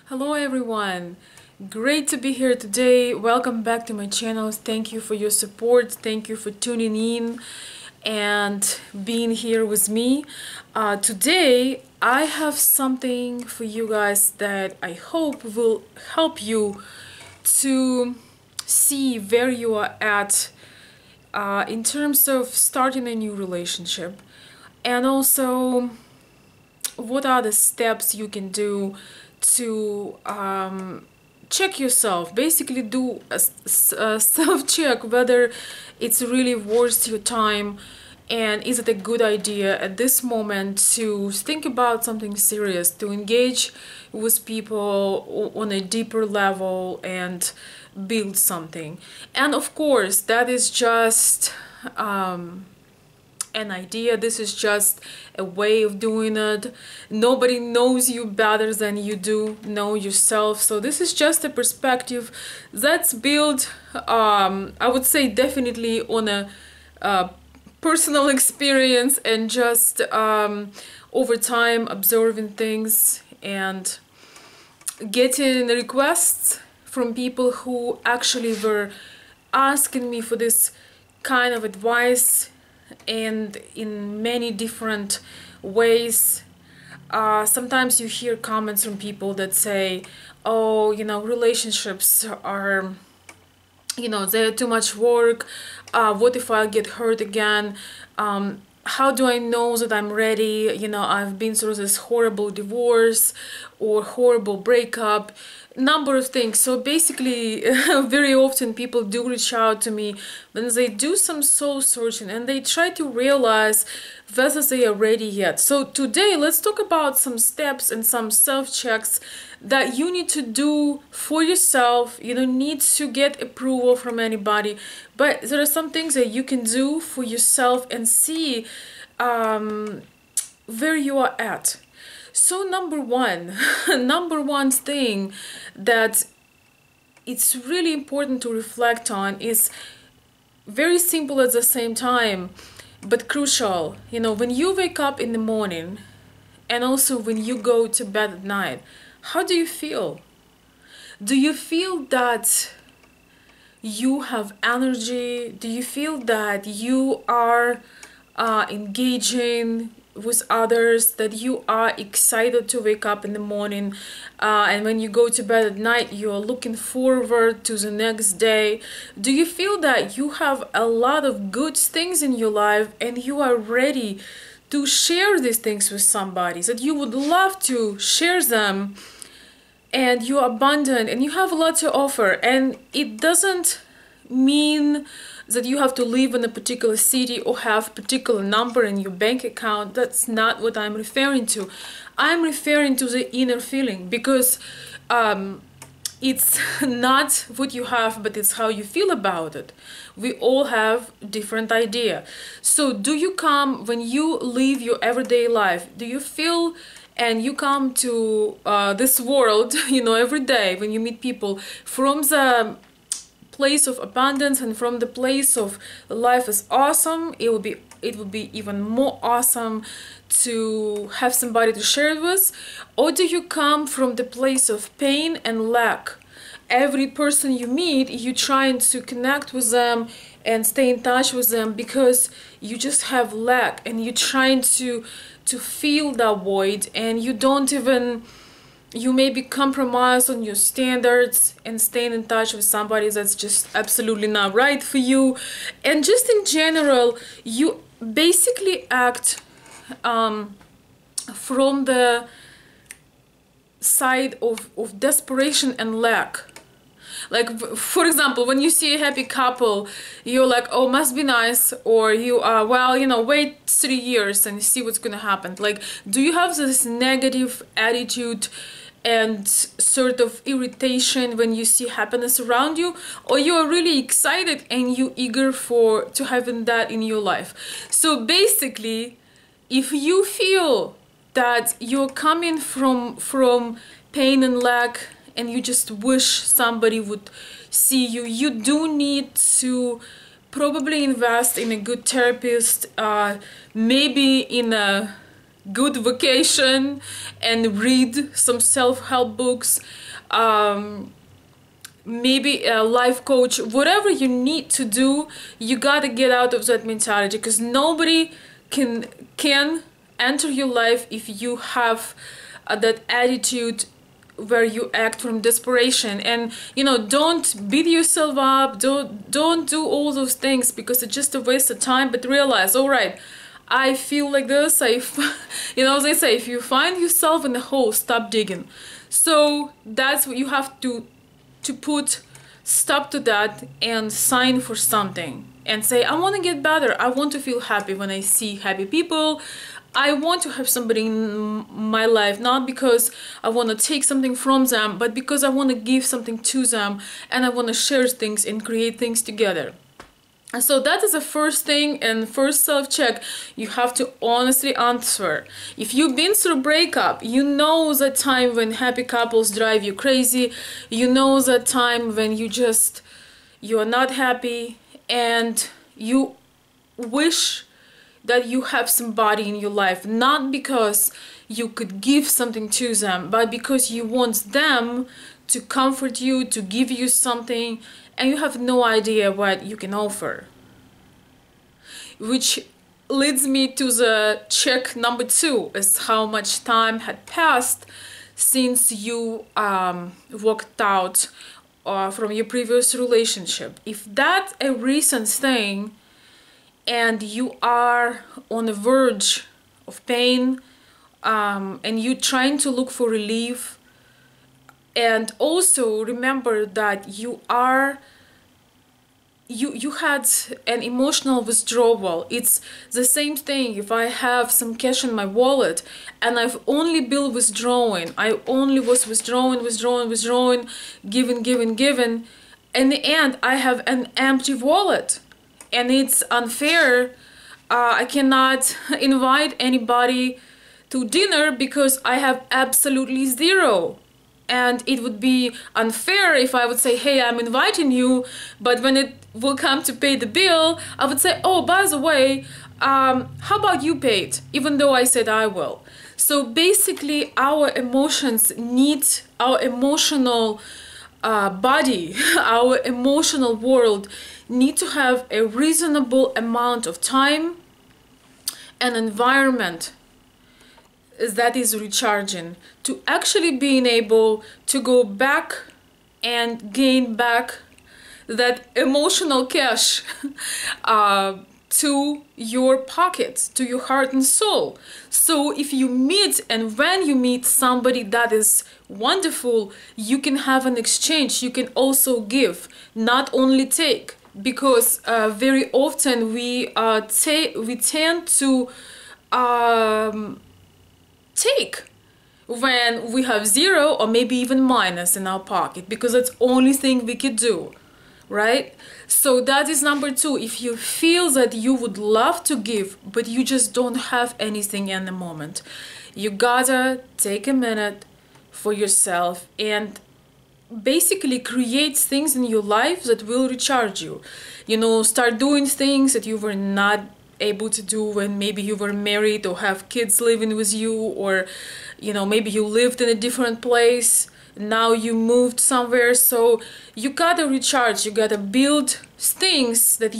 Hello everyone, great to be here today. Welcome back to my channel. Thank you for your support. Thank you for tuning in and being here with me. Today I have something for you guys that I hope will help you to see where you are at in terms of starting a new relationship, and also what are the steps you can do to check yourself, basically do a self-check whether it's really worth your time and is it a good idea at this moment to think about something serious, to engage with people on a deeper level and build something. And of course that is just an idea. This is just a way of doing it. Nobody knows you better than you do know yourself. So this is just a perspective that's built, I would say, definitely on a personal experience and just over time observing things and getting requests from people who actually were asking me for this kind of advice, and in many different ways. Sometimes you hear comments from people that say, oh, relationships are, they're too much work. What if I get hurt again? How do I know that I'm ready? I've been through this horrible divorce or horrible breakup, number of things. So basically very often people do reach out to me when they do some soul searching and they try to realize whether they are ready yet. So today let's talk about some steps and some self-checks that you need to do for yourself. You don't need to get approval from anybody, but there are some things that you can do for yourself and see where you are at. So number one thing that it's really important to reflect on is very simple at the same time, but crucial. When you wake up in the morning and also when you go to bed at night, how do you feel? Do you feel that you have energy? Do you feel that you are engaging with others, that you are excited to wake up in the morning, and when you go to bed at night you are looking forward to the next day? Do you feel that you have a lot of good things in your life and you are ready to share these things with somebody, that you would love to share them, and you're abundant and you have a lot to offer? And it doesn't mean that you have to live in a particular city or have a particular number in your bank account. That's not what I'm referring to. I'm referring to the inner feeling, because it's not what you have, but it's how you feel about it. We all have different idea. So do you come, when you live your everyday life, do you feel, and you come to this world, every day when you meet people, from the place of abundance and from the place of life is awesome, it would be even more awesome to have somebody to share it with? Or do you come from the place of pain and lack? Every person you meet, you trying to connect with them and stay in touch with them because you just have lack, and you're trying to fill that void, and you maybe compromise on your standards and staying in touch with somebody that's just absolutely not right for you. And just in general, you basically act from the side of desperation and lack. Like, for example, when you see a happy couple, you're like, oh, must be nice. Or you are, well, wait 3 years and see what's gonna happen. Like, do you have this negative attitude and sort of irritation when you see happiness around you? Or you are really excited and you eager to having that in your life? So basically, if you feel that you're coming from pain and lack, and you just wish somebody would see you, you do need to probably invest in a good therapist, maybe in a good vacation and read some self-help books, maybe a life coach, whatever you need to do. You gotta get out of that mentality, because nobody can enter your life if you have that attitude where you act from desperation. And don't beat yourself up, don't do all those things, because it's just a waste of time. But realize, all right, I feel like this. They say, if you find yourself in a hole, stop digging. So that's what you have to put stop to that and sign for something and say, I want to get better. I want to feel happy when I see happy people. I want to have somebody in my life, not because I want to take something from them, but because I want to give something to them, and I want to share things and create things together. And so that is the first thing, and first self-check you have to honestly answer. If you've been through a breakup, you know that time when happy couples drive you crazy. You know that time when you are not happy, and you wish that you have somebody in your life, not because you could give something to them, but because you want them to comfort you, to give you something, and you have no idea what you can offer. Which leads me to the check number 2, is how much time had passed since you walked out from your previous relationship. If that's a recent thing and you are on the verge of pain, and you're trying to look for relief, and also remember that you had an emotional withdrawal. It's the same thing. If I have some cash in my wallet and I've only been withdrawing, I only was withdrawing, giving. In the end, I have an empty wallet, and it's unfair. I cannot invite anybody to dinner because I have absolutely zero. And it would be unfair if I would say, hey, I'm inviting you, but when it will come to pay the bill, I would say, oh, by the way, how about you pay it, even though I said I will. So basically, our emotions need, our emotional body, our emotional world need to have a reasonable amount of time and environment that is recharging, to actually being able to go back and gain back that emotional cash to your pockets, to your heart and soul. So if you meet, and when you meet somebody that is wonderful, you can have an exchange. You can also give, not only take, because very often we tend to take when we have zero or maybe even minus in our pocket, because that's the only thing we could do, right? So that is number 2. If you feel that you would love to give but you just don't have anything in the moment, you gotta take a minute for yourself and basically create things in your life that will recharge you. Start doing things that you were not able to do when maybe you were married or have kids living with you, or maybe you lived in a different place, now you moved somewhere. So you gotta recharge, you gotta build things that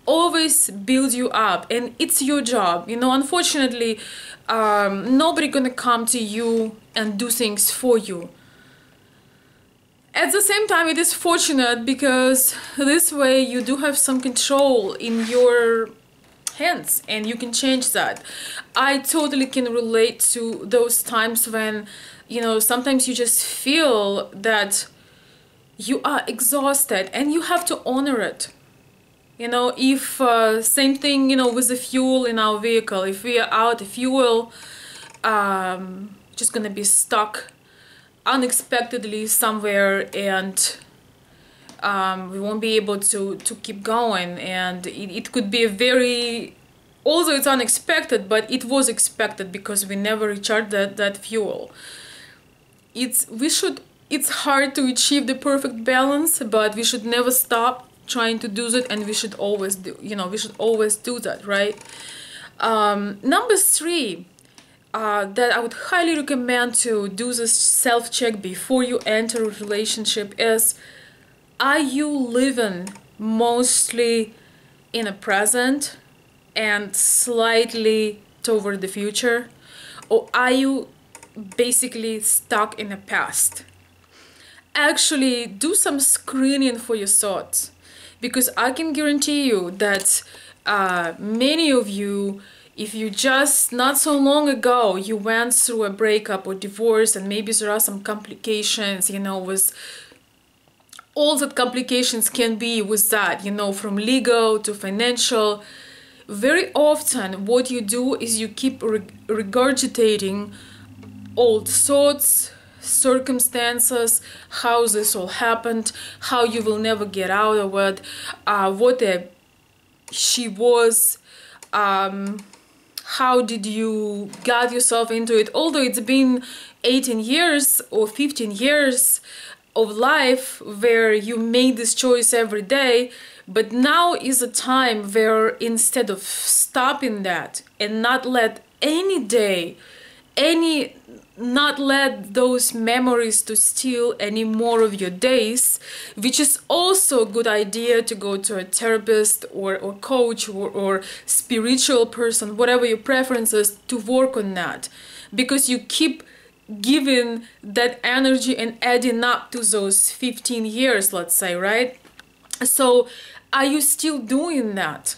always build you up, and it's your job. Unfortunately, nobody gonna come to you and do things for you. At the same time, it is fortunate because this way you do have some control in your hands and you can change that. I totally can relate to those times when, sometimes you just feel that you are exhausted and you have to honor it. If same thing, with the fuel in our vehicle, if we are out of fuel, just gonna be stuck unexpectedly somewhere, and we won't be able to keep going. And it could be a very, although it's unexpected, but it was expected because we never recharged that fuel. It's hard to achieve the perfect balance, but we should never stop trying to do that, and we should always do that, right? Number 3, that I would highly recommend to do this self-check before you enter a relationship is, are you living mostly in the present and slightly toward the future? Or are you basically stuck in the past? Actually, do some screening for your thoughts, because I can guarantee you that many of you, if you just not so long ago you went through a breakup or divorce, and maybe there are some complications, you know, with all that complications can be with that, you know, from legal to financial. Very often what you do is you keep regurgitating old thoughts, circumstances, how this all happened, how you will never get out of it, she was, how did you get yourself into it, although it's been 18 years or 15 years of life where you made this choice every day. But now is a time where, instead of stopping that and not let any day, not let those memories to steal any more of your days, which is also a good idea to go to a therapist or coach or spiritual person, whatever your preference is, to work on that, because you keep giving that energy and adding up to those 15 years, let's say, right? So are you still doing that?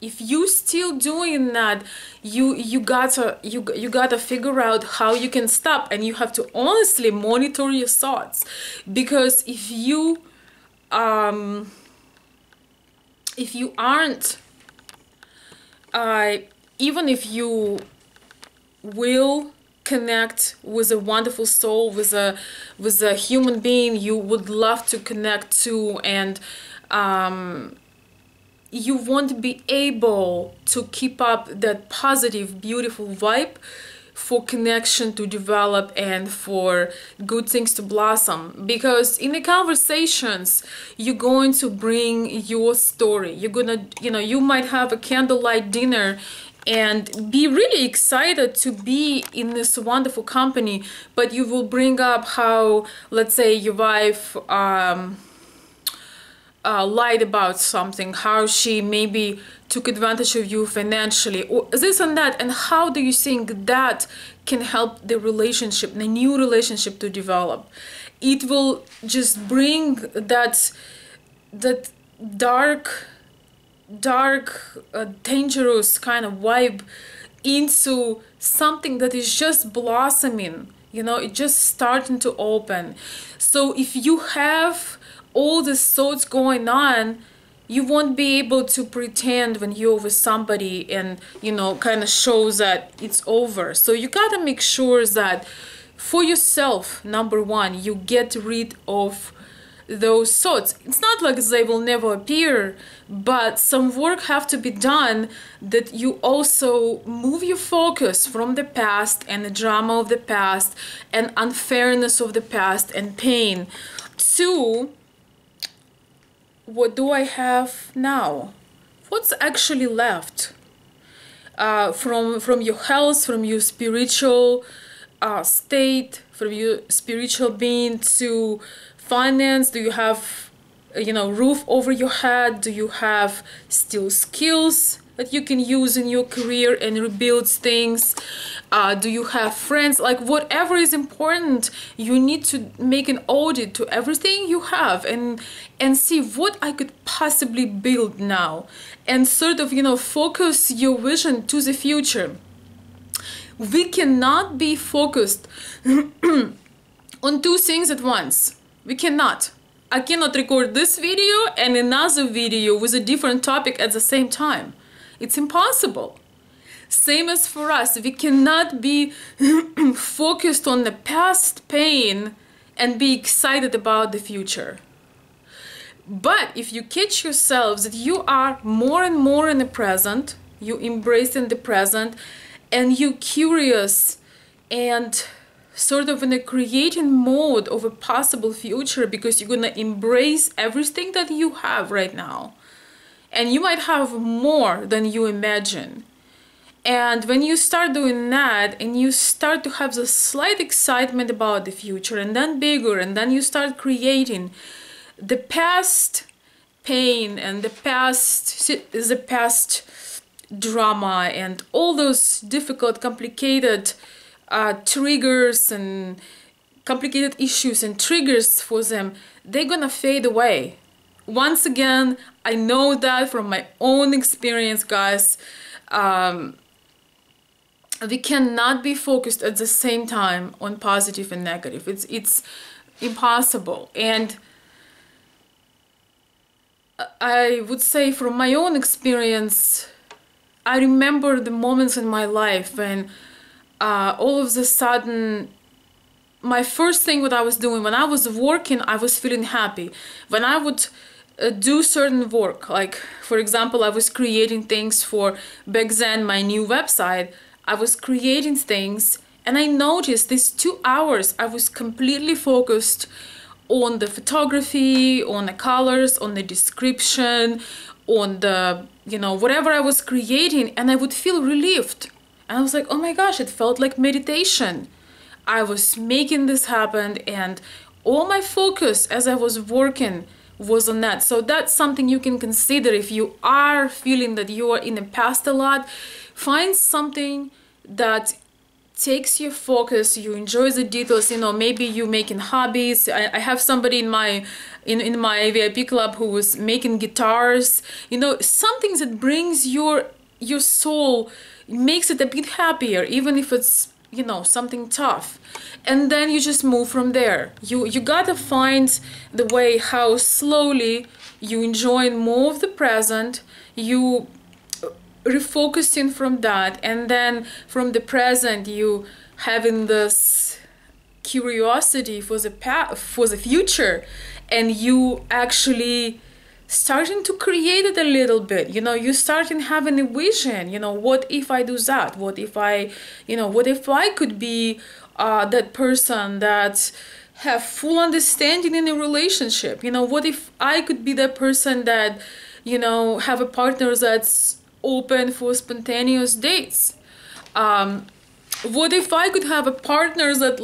If you still doing that, you gotta figure out how you can stop, and you have to honestly monitor your thoughts, because if you aren't even if you will connect with a wonderful soul, with a human being you would love to connect to, and you won't be able to keep up that positive, beautiful vibe for connection to develop and for good things to blossom. Because in the conversations, you're going to bring your story. You're gonna, you might have a candlelight dinner and be really excited to be in this wonderful company, but you will bring up how, let's say, your wife lied about something, how she maybe took advantage of you financially, or this and that, and how do you think that can help the relationship, the new relationship, to develop? It will just bring that dark, dangerous kind of vibe into something that is just blossoming, it's just starting to open. So if you have all these thoughts going on, you won't be able to pretend when you're with somebody and kind of shows that it's over. So you gotta make sure that for yourself, number one, you get rid of those thoughts. It's not like they will never appear, but some work have to be done, that you also move your focus from the past and the drama of the past and unfairness of the past and pain to, what do I have now? What's actually left? From your health, from your spiritual state, from your spiritual being, to finance. Do you have roof over your head? Do you have still skills that you can use in your career and rebuild things? Do you have friends? Like, whatever is important, you need to make an audit to everything you have and see what I could possibly build now, and sort of focus your vision to the future. We cannot be focused on two things at once. We cannot. I cannot record this video and another video with a different topic at the same time. It's impossible. Same as for us. We cannot be focused on the past pain and be excited about the future. But if you catch yourselves that you are more and more in the present, you embrace in the present, and you curious and sort of in a creating mode of a possible future, because you're gonna embrace everything that you have right now, and you might have more than you imagine. And when you start doing that and you start to have the slight excitement about the future, and then bigger, and then you start creating, the past pain and the past drama and all those difficult, complicated triggers and complicated issues and triggers for them, they're gonna fade away. Once again, I know that from my own experience, guys. We cannot be focused at the same time on positive and negative. It's impossible. And I would say from my own experience, I remember the moments in my life when all of a sudden, my first thing what I was doing when I was working, I was feeling happy. When I would do certain work, like for example, I was creating things for back then my new website. I was creating things, and I noticed these 2 hours I was completely focused on the photography, on the colors, on the description, on the, whatever I was creating, and I would feel relieved. And I was like, oh my gosh, it felt like meditation. I was making this happen, and all my focus as I was working was on that. So that's something you can consider if you are feeling that you are in the past a lot. Find something that takes your focus, you enjoy the details, maybe you making hobbies. I have somebody in my VIP club who was making guitars, something that brings your soul, makes it a bit happier, even if it's something tough. And then you just move from there. You gotta find the way how slowly you enjoy more of the present, you refocusing from that, and then from the present you having this curiosity for the future, and you actually starting to create it a little bit. You starting having a vision. What if I do that? What if I could be that person that have full understanding in a relationship? What if I could be that person that have a partner that's open for spontaneous dates? What if I could have a partner that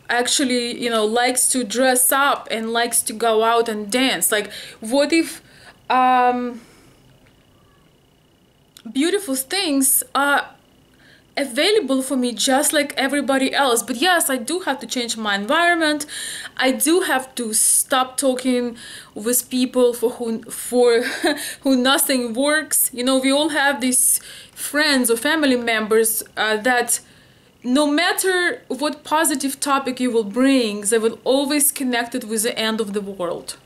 actually likes to dress up and likes to go out and dance? Like, what if beautiful things are available for me just like everybody else? But yes, I do have to change my environment. I do have to stop talking with people for who nothing works. We all have these friends or family members that no matter what positive topic you will bring, they will always connect it with the end of the world.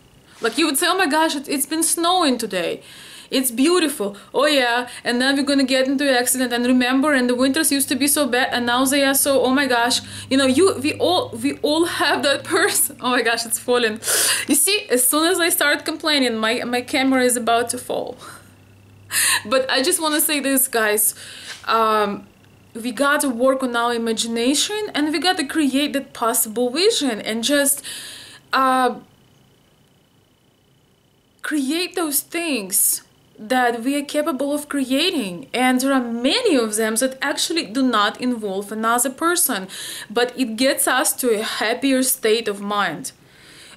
Like, you would say, oh my gosh, it's been snowing today, it's beautiful, oh yeah, and then we're gonna get into an accident, and remember, and the winters used to be so bad, and now they are so, oh my gosh, we all have that person. Oh my gosh, it's falling. You see, as soon as I start complaining, my camera is about to fall. But I just want to say this, guys, we got to work on our imagination, and we got to create that possible vision, and just create those things that we are capable of creating. And there are many of them that actually do not involve another person, but it gets us to a happier state of mind.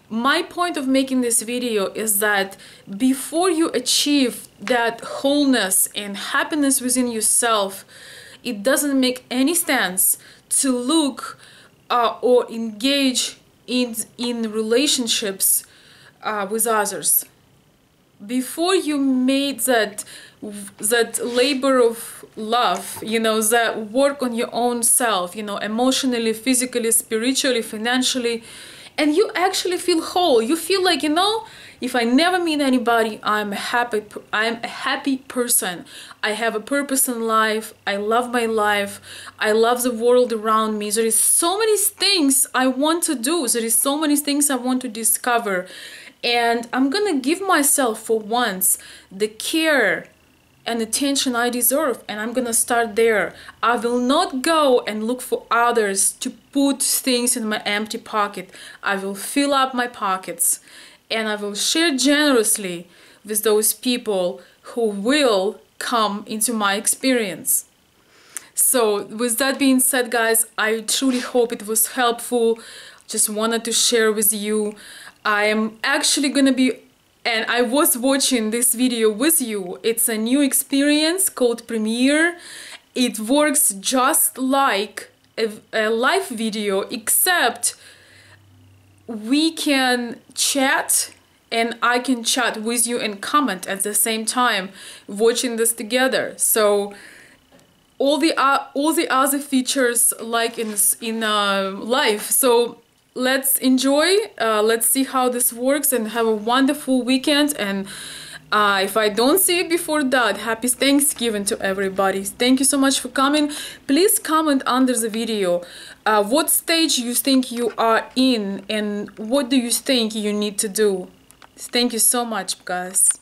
My point of making this video is that before you achieve that wholeness and happiness within yourself, it doesn't make any sense to look or engage in relationships with others. Before you made that labor of love, that work on your own self, emotionally, physically, spiritually, financially, and you actually feel whole. You feel like, if I never meet anybody, I'm a happy person. I have a purpose in life. I love my life. I love the world around me. There is so many things I want to do. There is so many things I want to discover. And I'm gonna give myself, for once, the care and attention I deserve, and I'm gonna start there. I will not go and look for others to put things in my empty pocket. I will fill up my pockets, and I will share generously with those people who will come into my experience. So with that being said, guys, I truly hope it was helpful. Just wanted to share with you. I am actually gonna be, and I was watching this video with you. It's a new experience called Premiere. It works just like a live video, except we can chat and I can chat with you and comment at the same time watching this together. So all the other features like in live. So let's enjoy, let's see how this works, and have a wonderful weekend. And if I don't see you before that, happy Thanksgiving to everybody. Thank you so much for coming. Please comment under the video what stage you think you are in and what do you think you need to do. Thank you so much, guys.